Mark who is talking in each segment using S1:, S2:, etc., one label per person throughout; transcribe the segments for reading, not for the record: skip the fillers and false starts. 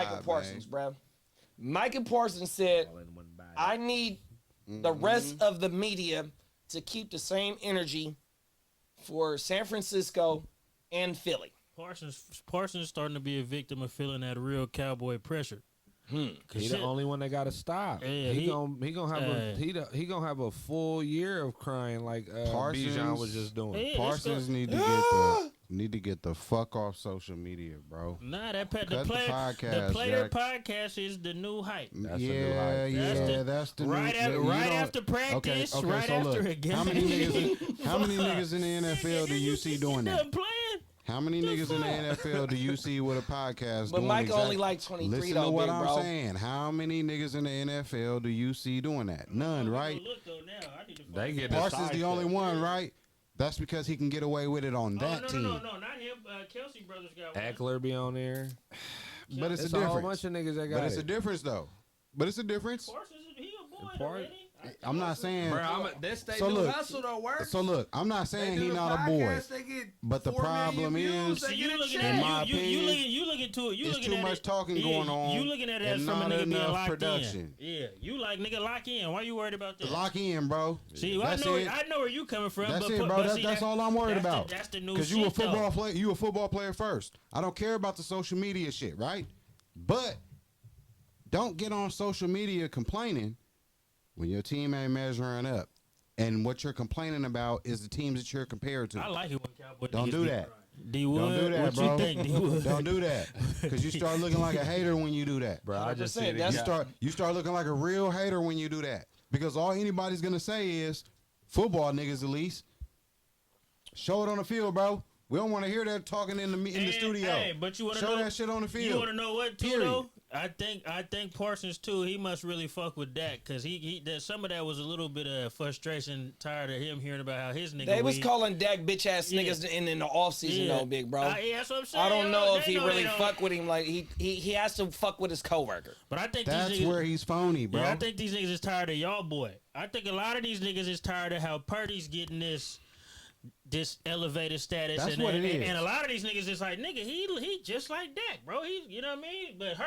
S1: Micah Parsons, bro. Micah Parsons said, I need the rest of the media to keep the same energy for San Francisco and Philly.
S2: Parsons is starting to be a victim of feeling that real cowboy pressure.
S3: He's the only one that got to stop.
S2: Yeah,
S3: he gonna have a full year of crying like Bijan was just doing.
S4: Parsons need to get the fuck off social media, bro.
S2: Nah, the player podcast is the new hype.
S4: That's the new hype. That's the
S2: right after practice, after a game.
S4: How many niggas in the NFL do you see doing that? How many niggas in the NFL do you see with a podcast?
S1: But Mike only like 23
S4: Listen
S1: though,
S4: to what
S1: big
S4: I'm
S1: bro.
S4: saying. How many niggas in the NFL do you see doing that? None, right?
S3: They get
S4: Parsons the only one, right? That's because he can get away with it on that team.
S2: No, not him. Kelsey brothers got one.
S3: Eckler be on there.
S4: But it's a
S3: a
S4: difference.
S3: whole bunch of niggas that got
S4: But it's a difference, though. But it's a difference.
S2: Parsons, he a boy, ain't he?
S4: I'm not saying.
S3: Bro, this they
S4: So
S3: new
S4: look,
S3: hustle though works.
S4: So look, I'm not saying
S3: They
S4: he
S3: do
S4: not
S3: the
S4: a boy.
S3: podcast, they get
S4: But the
S3: 4 million
S4: problem
S3: views,
S4: is,
S3: they
S2: You
S3: get a
S2: looking
S3: check.
S2: at
S4: in my
S2: you
S4: opinion,
S2: look into it. You
S4: it's
S2: looking
S4: too
S2: at
S4: much
S2: it.
S4: talking going on.
S2: You looking at it as
S4: and
S2: from a
S4: not
S2: nigga being
S4: enough
S2: locked
S4: production.
S2: in. Yeah, you like nigga lock in. Why you worried about that?
S4: Lock in, bro.
S2: See,
S4: That's
S2: I
S4: it.
S2: know where you coming from.
S4: That's
S2: but
S4: it, bro. That's all I'm worried about.
S2: That's the new
S4: Because
S2: shit,
S4: you a football
S2: though.
S4: player. You a football player first. I don't care about the social media shit, right? But don't get on social media complaining when your team ain't measuring up. And what you're complaining about is the teams that you're compared to.
S2: I like it when Cowboys
S4: Don't
S2: niggas
S4: do
S2: be
S4: that.
S2: D-Wood,
S4: Don't do that,
S2: what
S4: bro.
S2: you think, D-Wood?
S4: Don't do that. Because you start looking like a hater when you do that.
S3: Bro, I just
S1: 100%,
S3: said
S1: that's-
S4: You start looking like a real hater when you do that. Because all anybody's going to say is, football niggas at least, show it on the field, bro. We don't want to hear that talking in the studio.
S2: Hey, but you want to
S4: Show
S2: know
S4: that shit on the field.
S2: You want to know what too
S4: Period.
S2: though? I think Parsons too. He must really fuck with Dak because some of that was a little bit of frustration. Tired of him hearing about how his nigga.
S1: They was calling Dak bitch ass niggas in the offseason though, big bro.
S2: Yeah, that's what I'm saying.
S1: I don't know if he
S2: know
S1: really
S2: they don't.
S1: fuck with him. Like he has to fuck with his coworker.
S2: But I think
S4: That's
S2: these niggas,
S4: where he's phony, bro.
S2: Yeah, I think these niggas is tired of y'all boy. I think a lot of these niggas is tired of how Purdy's getting this elevated status.
S4: That's what it is.
S2: And a lot of these niggas is like, nigga, he just like Dak, bro. He, you know what I mean? But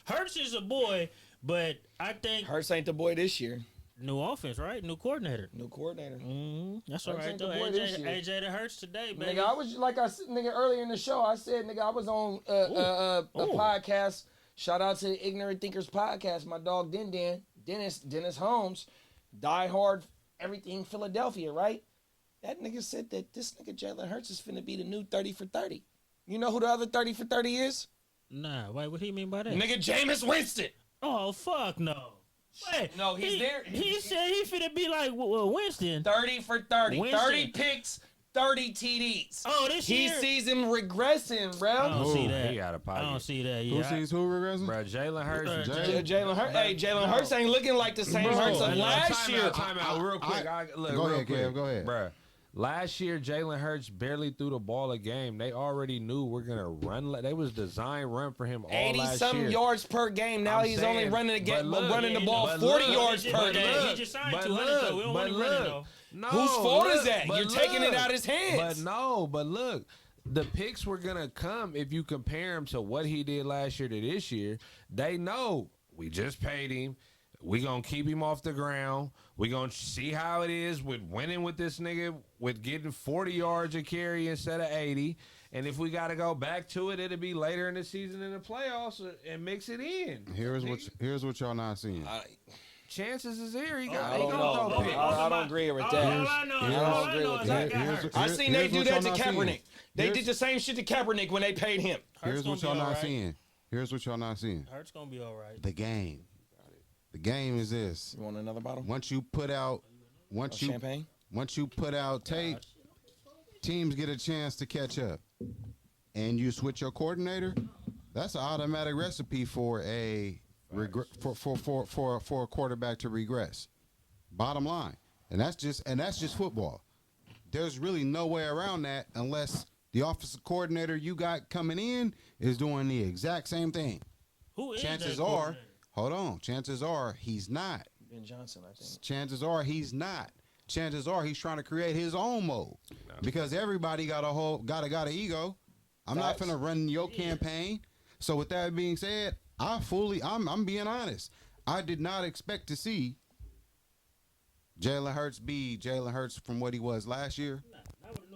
S2: Hurts is a boy, but I think
S1: Hurts ain't the boy this year.
S2: new offense, right? New coordinator.
S1: New coordinator.
S2: That's
S1: Hurts
S2: all right
S1: ain't the
S2: though.
S1: boy this year.
S2: AJ to Hurts today, baby.
S1: Nigga, I was like I said, nigga, earlier in the show. I said, nigga, I was on a podcast. Shout out to the Ignorant Thinkers podcast. My dog Dennis Holmes, die hard everything Philadelphia, right? That nigga said that this nigga Jalen Hurts is finna be the new 30 for 30. You know who the other 30 for 30 is?
S2: Nah, wait, what do you mean by that?
S1: Nigga Jameis Winston.
S2: Oh, fuck no. Wait,
S1: No, he's there.
S2: He said he finna be like Winston.
S1: 30 for 30.
S2: Winston.
S1: 30 picks, 30 TDs.
S2: Oh, this
S1: He
S2: year?
S1: sees him regressing, bro.
S2: I don't see that.
S3: He out of pocket.
S2: I don't see that.
S4: Who
S2: Yeah,
S4: sees who regressing?
S3: Bro, Jalen Hurts.
S1: Jalen Hurts. Hey, Jalen Hurts ain't looking like the same Hurts of last year.
S3: Time out, real quick.
S4: Go ahead, Kev, go ahead.
S3: Bro, last year, Jalen Hurts barely threw the ball a game. They already knew we're going to run. They was designed run for him all last year.
S1: 80-something yards per game. Now he's only running the ball 40 yards per game.
S2: He just signed 200, so we don't want him running though.
S3: No,
S1: Whose fault is that?
S3: but
S1: You're taking it out of his hands.
S3: But look, the picks were going to come if you compare him to what he did last year to this year. They know we just paid him. We going to keep him off the ground. We going to see how it is with winning with this nigga, with getting 40 yards a carry instead of 80. And if we got to go back to it, it'll be later in the season in the playoffs and mix it in.
S4: Here's what y'all not seeing.
S3: Chances is here.
S1: I don't agree with that.
S2: All I know is I got hurt.
S1: I seen they do that to Kaepernick. They did the same shit to Kaepernick when they paid him.
S4: Here's what y'all not seeing. Here's what y'all not seeing.
S2: Hurts gonna be all right.
S4: The game. The game is this.
S1: You want another bottle?
S4: Once you put out tape, teams get a chance to catch up. And you switch your coordinator, that's an automatic recipe for a for a quarterback to regress. Bottom line. And that's just football. There's really no way around that unless the offensive coordinator you got coming in is doing the exact same thing.
S2: Who is
S4: Chances
S2: that
S4: are,
S2: coordinator?
S4: hold on. Chances are he's not.
S1: Ben Johnson, I think.
S4: Chances are he's not. Chances are he's trying to create his own mode because everybody got an ego. I'm not finna run your campaign. So with that being said, I'm being honest. I did not expect to see Jalen Hurts be Jalen Hurts from what he was last year.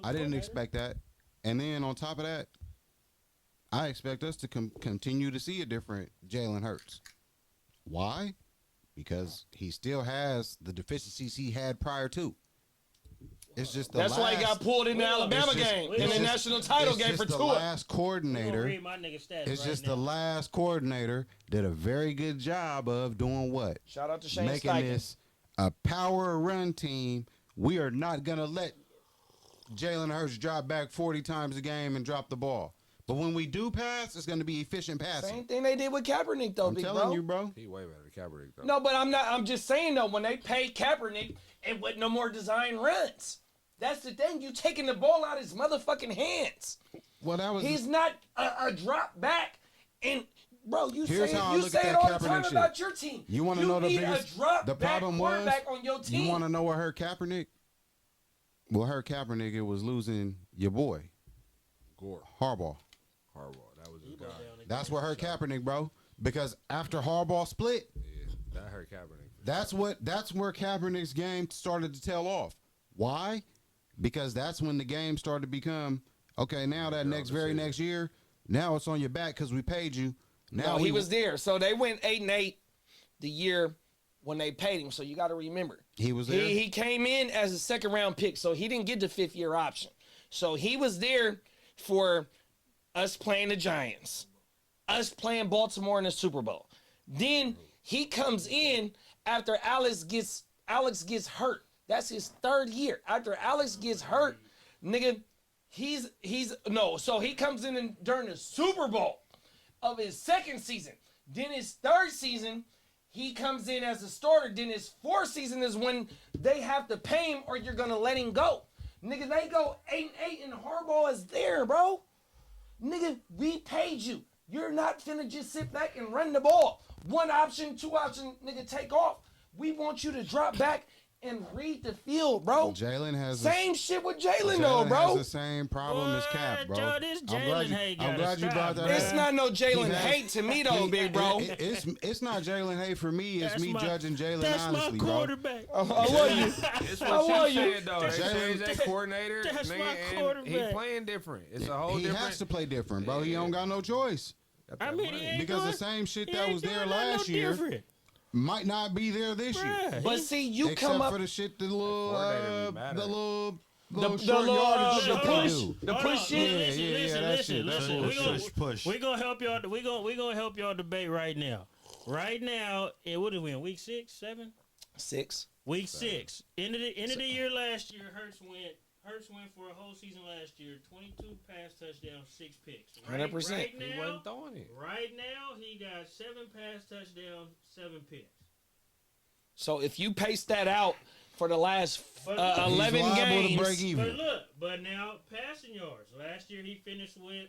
S4: I didn't expect that. And then on top of that, I expect us to continue to see a different Jalen Hurts. Why? Because he still has the deficiencies he had prior to. It's just
S1: That's why he got pulled in the Alabama game in the national title game for
S4: the
S1: Tua.
S4: last coordinator. It's just the last coordinator did a very good job of doing what?
S1: Shout out to Shane
S4: Making
S1: Steichen.
S4: this a power run team. We are not gonna let Jalen Hurts drop back 40 times a game and drop the ball. But when we do pass, it's going to be efficient passing.
S1: Same thing they did with Kaepernick, though,
S4: I'm
S1: big
S4: telling
S1: bro.
S4: you, bro.
S3: He way better than Kaepernick, though.
S1: No, but I'm just saying, though, when they paid Kaepernick, it wasn't no more design runs. That's the thing. You taking the ball out of his motherfucking hands.
S4: Well, that was.
S1: He's not a drop back. And, bro, you say it all
S4: Kaepernick
S1: the time
S4: shit.
S1: about your team.
S4: You want to know the
S1: need
S4: biggest?
S1: a drop
S4: The
S1: back
S4: problem was.
S1: quarterback on your team.
S4: You want to know what hurt Kaepernick? What hurt Kaepernick? It was losing your boy,
S3: Gore.
S4: Harbaugh.
S3: That was his guy.
S4: That's what hurt Kaepernick, bro. Because after Harbaugh split,
S3: Yeah, that hurt Kaepernick.
S4: that's where Kaepernick's game started to tail off. Why? Because that's when the game started to become okay. Now that very next year, now it's on your back because we paid you. Now
S1: No, he was there. So they went 8-8 the year when they paid him. So you got to remember.
S4: He was there.
S1: He came in as a second-round pick, so he didn't get the fifth-year option. So he was there for us playing the Giants, us playing Baltimore in the Super Bowl. Then he comes in after Alex gets hurt. That's his third year. After Alex gets hurt, nigga, so he comes in during the Super Bowl of his second season. Then his third season, he comes in as a starter. Then his fourth season is when they have to pay him or you're going to let him go. Nigga, they go 8-8 and Harbaugh is there, bro. Nigga, we paid you. You're not finna just sit back and run the ball. One option, two option, nigga, take off. We want you to drop back and read the field, bro.
S4: Jalen has
S1: same shit with Jalen though, bro.
S4: Has the same problem as Cap, bro.
S2: Joe, this
S4: I'm
S2: Jalen
S4: glad you brought that
S1: It's
S4: up.
S1: not no Jalen hate to me though, big bro.
S4: It's not Jalen hate for me. It's me judging Jalen honestly,
S2: my
S4: bro.
S2: quarterback.
S1: I love you.
S3: It's
S1: I love
S3: what you
S1: you.
S3: said, though. They changed that coordinator.
S2: That's
S3: nigga,
S2: my
S3: and
S2: quarterback.
S3: he playing different. It's a whole
S4: He
S3: different.
S4: has to play different, bro. He don't got no choice.
S2: I mean, he ain't
S4: Because
S2: doing,
S4: the same shit
S2: he
S4: that
S2: ain't
S4: was
S2: doing
S4: there
S2: nothing
S4: last
S2: no
S4: year
S2: different.
S4: might not be there this year.
S2: Bruh,
S1: But
S2: he-
S1: see, you
S4: Except
S1: come up
S4: for the shit, the little
S1: the
S4: short yardage shit they
S1: push,
S4: do.
S1: the
S2: Hold on,
S1: push shit.
S2: Listen.
S4: That's
S2: We gonna help y'all. We gonna help y'all debate right now. Right now, what did we in week 6, 7?
S1: 6.
S2: Week 6. End of the year last year, Hurts went for a whole season last year. 22 pass touchdowns, 6 picks.
S1: 100%.
S2: Right
S3: He
S2: now,
S3: wasn't throwing it.
S2: right now, he got 7 pass touchdowns, 7 picks.
S1: So if you pace that out for the last
S2: But
S1: 11
S4: He's liable
S1: games,
S4: to break even.
S2: But now passing yards. Last year he finished with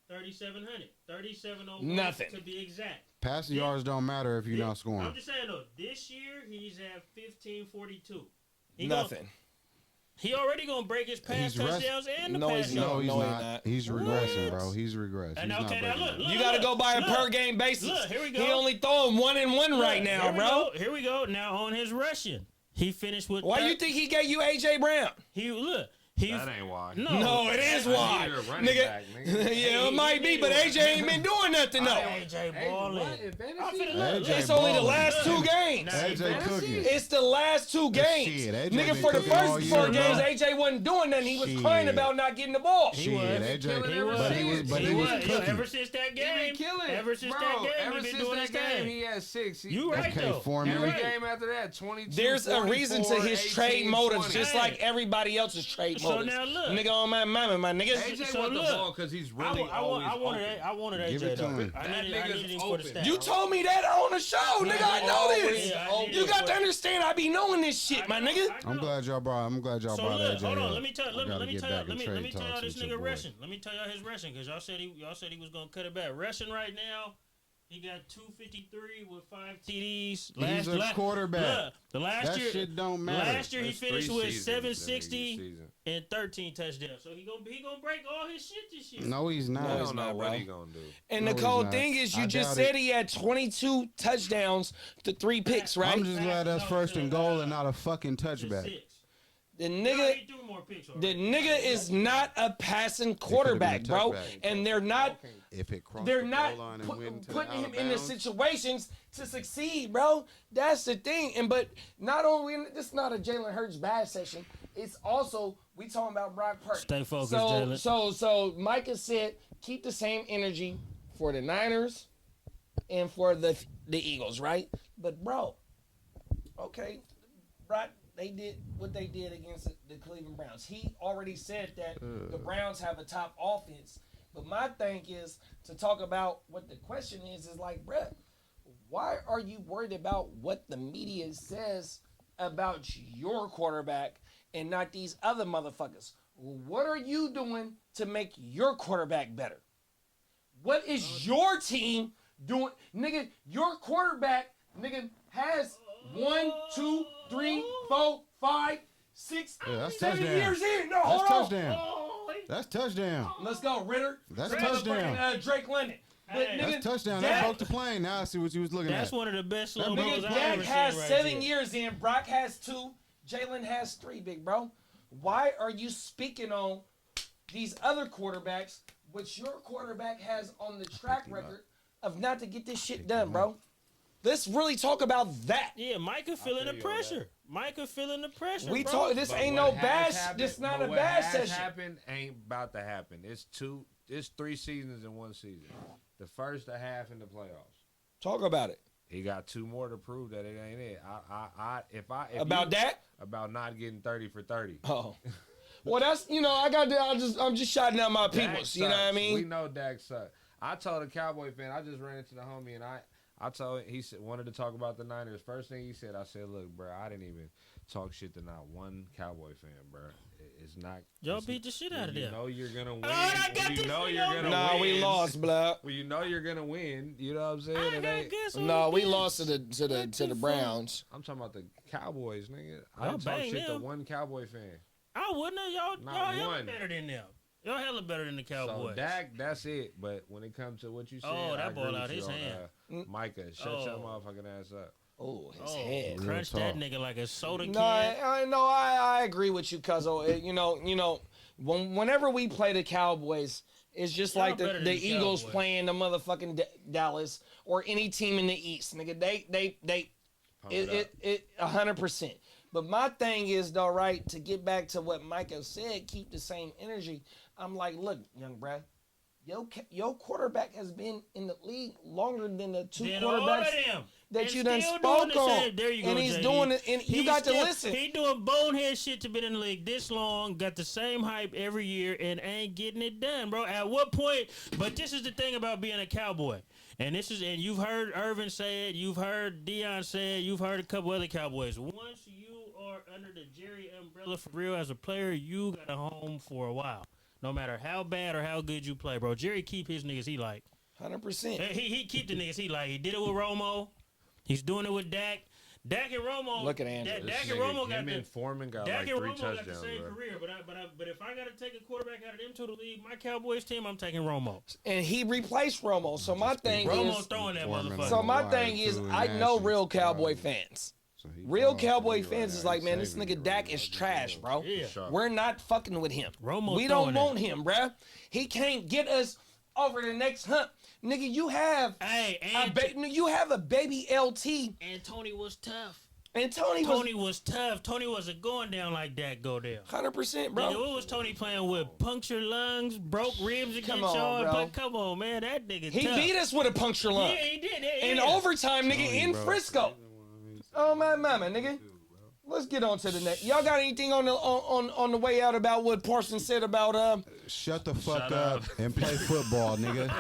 S2: 3,700, 3,701
S1: Nothing.
S2: to be exact.
S4: Passing yards don't matter if you're not scoring.
S2: I'm just saying though, this year he's at 1,542.
S1: nothing.
S2: He already gonna break his pass
S4: He's rest-
S2: touchdowns and the
S1: No,
S2: pass
S1: he's
S2: yards.
S4: No, he's
S1: No, he's
S4: not.
S1: not.
S4: He's regressing, bro. He's regressing.
S2: And
S4: He's
S2: okay,
S4: not
S2: now
S4: breaking
S2: look,
S1: You got to go by a
S2: look.
S1: per game basis.
S2: Look, here we go.
S1: He only throwing 1 and 1 right
S2: Look,
S1: now,
S2: here we
S1: bro.
S2: go. Here we go. Now on his rushing, he finished with.
S1: Why you think he gave you AJ Brown?
S2: He
S3: That ain't why.
S1: No, it is why,
S3: You're a running
S1: nigga.
S3: back, nigga.
S1: Yeah, it might be, but AJ ain't been doing nothing though.
S2: AJ balling. I'm finna look.
S4: AJ
S1: It's only the
S4: balling.
S1: last 2 games.
S2: Now,
S4: AJ cooking.
S1: It's the last 2 games.
S4: Shit, AJ
S1: Nigga,
S4: been
S1: for the
S4: cooking all
S1: first
S4: year,
S1: 4
S4: bro.
S1: games, AJ wasn't doing nothing. He was
S4: Shit.
S1: crying about not getting the ball.
S2: He
S4: Shit,
S2: was.
S4: AJ.
S2: He was.
S4: But he was
S2: Yo,
S4: cooking.
S2: ever since that game,
S3: Ever since that game, he
S2: he
S3: had 6.
S2: You right
S4: Okay,
S2: though.
S4: Foreman.
S2: You
S3: Every
S2: right.
S3: game after that, 22.
S1: There's a reason to
S3: 44,
S1: his
S3: 18,
S1: trade motives,
S3: 20.
S1: just like everybody else's trade
S2: So
S1: motives.
S2: now look.
S1: Nigga on my mama, my nigga.
S3: AJ
S2: So
S3: want the
S2: look,
S3: ball because he's really always
S2: I wanted
S3: open.
S2: I wanted
S4: Give
S2: AJ
S4: it to
S2: though.
S4: him.
S2: I
S3: That
S2: needed
S3: nigga's
S2: him for the
S3: open.
S2: stats.
S1: You told me that on the show, nigga. I know this.
S2: Yeah, I did.
S1: You got to understand, I be knowing this shit, my nigga.
S4: I'm glad y'all brought
S2: So
S4: AJ
S2: look,
S4: up.
S2: hold on. Let me tell
S4: I gotta get
S2: y'all.
S4: back
S2: Let
S4: in trade
S2: me tell y'all
S4: talks
S2: this
S4: with your
S2: nigga
S4: boy.
S2: rushing. Let me tell y'all his rushing because y'all said he was gonna cut it back. Rushing right now, He got 253 with 5 TDs.
S4: He's a quarterback.
S2: Look, the last
S4: That
S2: year,
S4: shit don't matter.
S2: Last year
S3: That's
S2: he finished
S3: 3
S2: with
S3: seasons,
S2: 760 and 13 touchdowns. So he gonna break all his shit this year.
S4: No, he's not.
S3: I
S1: he's
S3: don't know
S1: not,
S3: what
S1: bro.
S3: he gonna do.
S1: And
S4: No,
S1: the
S4: he's
S1: cold
S4: not.
S1: thing is, you
S4: I
S1: just
S4: doubt
S1: said
S4: it.
S1: he had 22 touchdowns to 3 picks, right?
S4: I'm just glad that's first and goal and not a fucking
S2: Just
S4: touchback.
S2: 6.
S1: The
S2: No,
S1: nigga,
S2: he threw more picks
S1: the
S2: already.
S1: nigga is not a passing
S4: been a
S1: quarterback, bro.
S4: touchback.
S1: And they're not.
S4: If it crossed
S1: They're
S4: the
S1: not
S4: goal line and went into
S1: putting
S4: out
S1: him
S4: of
S1: in the
S4: bounds,
S1: situations to succeed, bro. That's the thing. And but not only this is not a Jalen Hurts bad session. It's also we talking about Brock Purdy.
S2: Stay focused,
S1: so,
S2: Jalen.
S1: So Micah said keep the same energy for the Niners and for the Eagles, right? But bro, okay, Brock. They did what they did against the Cleveland Browns. He already said that the Browns have a top offense. But my thing is to talk about what the question is like, bruh, why are you worried about what the media says about your quarterback and not these other motherfuckers? What are you doing to make your quarterback better? What is your team doing? Nigga, your quarterback, nigga, has 1, 2, 3, 4, 5, 6,
S4: Yeah, that's
S1: 7
S4: touchdown.
S1: years in. No,
S4: That's
S1: hold on.
S4: touchdown.
S2: Oh,
S4: That's touchdown.
S1: Let's go, Ritter.
S4: That's
S1: Grab
S4: touchdown.
S1: fucking, Drake London. But
S2: Hey.
S1: nigga,
S4: That's touchdown.
S1: Dak-
S4: That broke the plane. Now I see what you was looking
S2: that's
S4: at.
S2: one of the best slow
S4: That
S2: moves
S4: nigga
S2: I've
S1: Dak
S2: ever
S1: has
S2: seen right
S1: 7
S2: there.
S1: years in. Brock has 2. Jalen has 3, big bro. Why are you speaking on these other quarterbacks, which your quarterback has on the track record of not to get this shit done, bro? Let's really talk about that.
S2: Yeah, Micah feeling the
S3: feel you on
S2: pressure. Micah feeling the pressure.
S1: We
S2: bro.
S1: talk. This
S3: But
S1: ain't
S3: what
S1: no
S3: has
S1: bad.
S3: happened-
S1: This not
S3: but
S1: a
S3: what
S1: bad
S3: has
S1: session.
S3: happened ain't about to happen. It's 3 seasons in one season. The first a half in the playoffs.
S1: Talk about it.
S3: He got 2 more to prove that it ain't it. If
S1: About
S3: you-
S1: that?
S3: about not getting 30 for 30.
S1: Oh. Well, that's I'm just shouting out my
S3: Dak
S1: peoples. You know what I
S3: sucks.
S1: mean?
S3: We know Dak suck. I told a Cowboy fan. I just ran into the homie and I told he said wanted to talk about the Niners. First thing he said, I said, "Look, bro, I didn't even talk shit to not one Cowboy fan, bro. It's not.
S2: Y'all
S3: it's-
S2: beat the shit out of
S3: You
S2: them.
S3: know you're gonna win.
S2: I got
S3: When you
S2: this
S3: know
S2: shit
S3: you're
S2: on
S3: gonna
S1: Nah,
S3: win.
S1: we lost, blood.
S3: Well, you know you're gonna win. You know what I'm saying?
S2: I
S3: It
S2: gotta
S3: ain't-
S2: guess who
S1: No,
S2: it
S1: we
S2: is.
S1: lost to the Browns.
S3: I'm talking about the Cowboys, nigga. I
S2: Y'all
S3: didn't talk
S2: bang
S3: shit to
S2: them.
S3: one Cowboy fan.
S2: I wouldn't have. Y'all
S3: Not
S2: hella
S3: one.
S2: better than them. Y'all hella better than the Cowboys.
S3: So Dak, that's it. But when it comes to what you said,
S2: Oh, that
S3: I
S2: ball
S3: agree
S2: out
S3: with
S2: his
S3: you on,
S2: hand.
S3: Micah, shut your
S2: Oh.
S3: motherfucking ass up.
S1: Oh, his
S2: Oh,
S1: head.
S2: crunch
S4: Real
S2: that
S4: talk.
S2: nigga like a soda
S1: No,
S2: can.
S1: I agree with you, Cuzzo. You know, whenever we play the Cowboys, it's just
S2: Y'all
S1: like
S2: better than
S1: the
S2: the
S1: Eagles
S2: Cowboys.
S1: playing the motherfucking Dallas or any team in the East, nigga. They
S3: Pump it up.
S1: it 100%. But my thing is though, right? To get back to what Micah said, keep the same energy. I'm like, look, young bruh, your quarterback has been in the league longer than the 2
S2: Then all of
S1: quarterbacks
S2: them.
S1: that
S2: And
S1: you done
S2: still
S1: spoke
S2: doing the
S1: on.
S2: same- There you go,
S1: and he's
S2: JD.
S1: doing it, and you
S2: He's
S1: got to
S2: still-
S1: listen.
S2: He doing bonehead shit to be in the league this long, got the same hype every year, and ain't getting it done, bro. At what point? But this is the thing about being a Cowboy, and you've heard Irvin say it, you've heard Dion say it, you've heard a couple other Cowboys. Once you are under the Jerry umbrella for real as a player, you got a home for a while. No matter how bad or how good you play, bro. Jerry keep his niggas he like.
S1: 100%.
S2: He keep the niggas he like. He did it with Romo. He's doing it with Dak. Dak and Romo.
S1: Look at Andrew.
S3: This
S2: Dak and
S3: nigga,
S2: Romo got
S3: him
S2: the.
S3: and Foreman got
S2: Dak
S3: like
S2: and
S3: 3
S2: Romo got the
S3: touchdowns,
S2: same
S3: bro.
S2: career, but if I gotta take a quarterback out of them to the league, my Cowboys team, I'm taking Romo.
S1: And he replaced Romo. So my thing
S2: Romo
S1: is,
S2: throwing that
S4: Foreman
S2: motherfucker.
S1: so
S4: on
S1: my
S4: the
S1: thing
S4: wire,
S1: is,
S4: too,
S1: I
S4: and
S1: know
S4: Ashley
S1: real Cowboy
S4: Stroud.
S1: fans.
S4: So he
S1: Real
S4: balled for
S1: Cowboy
S4: you
S1: fans
S4: right
S1: is
S4: now.
S1: like,
S4: He's
S1: man, this
S4: saving
S1: nigga
S4: you
S1: Dak
S4: right
S1: is
S4: now.
S1: trash, bro.
S2: Yeah.
S3: Sure.
S1: We're not fucking with him.
S2: Romo
S1: We don't
S2: throwing
S1: want him, bruh. He can't get us over the next hump. Nigga, you have
S2: Hey,
S1: you have a baby LT,
S2: and Tony was tough.
S1: and Tony
S2: Was tough. Tony wasn't going down like that. Go down.
S1: 100%,
S2: Nigga,
S1: bro.
S2: what was Tony playing with? Punctured lungs, broke ribs against
S1: Come on,
S2: y'all.
S1: bro.
S2: But come on, man, that nigga
S1: He
S2: tough.
S1: beat us with a puncture lung.
S2: Yeah, he did.
S1: In
S2: Yeah.
S1: overtime, nigga,
S4: Tony,
S1: in
S4: bro.
S1: Frisco. Oh my mama, nigga. Let's get on to the next. Y'all got anything on the way out about what Parsons said about
S4: Shut the fuck
S3: Shut
S4: up
S3: up.
S4: and play football, nigga.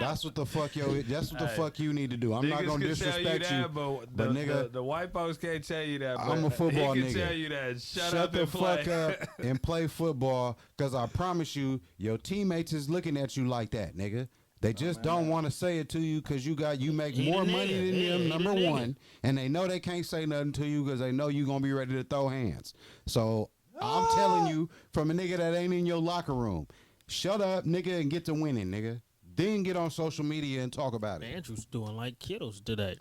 S4: That's what the fuck That's what the
S3: Hey.
S4: fuck you need to do. I'm not
S3: Niggas
S4: gonna
S3: can tell
S4: disrespect
S3: you
S4: you,
S3: that, but
S4: but
S3: the,
S4: nigga,
S3: the white folks can't tell you that.
S4: I'm
S3: but
S4: a football
S3: he can
S4: nigga.
S3: tell you that. Shut
S4: shut
S3: up
S4: the
S3: and play.
S4: fuck up and play football. Cause I promise you, your teammates is looking at you like that, nigga. They just don't want to say it to you because you make
S2: He
S4: more
S2: the
S4: money
S2: nigga.
S4: than
S2: Yeah,
S4: them,
S2: he the
S4: number
S2: nigga.
S4: one, and they know they can't say nothing to you because they know you're gonna be ready to throw hands. So I'm telling you, from a nigga that ain't in your locker room, shut up, nigga, and get to winning, nigga. Then get on social media and talk about it.
S2: Andrew's doing like Kittles today.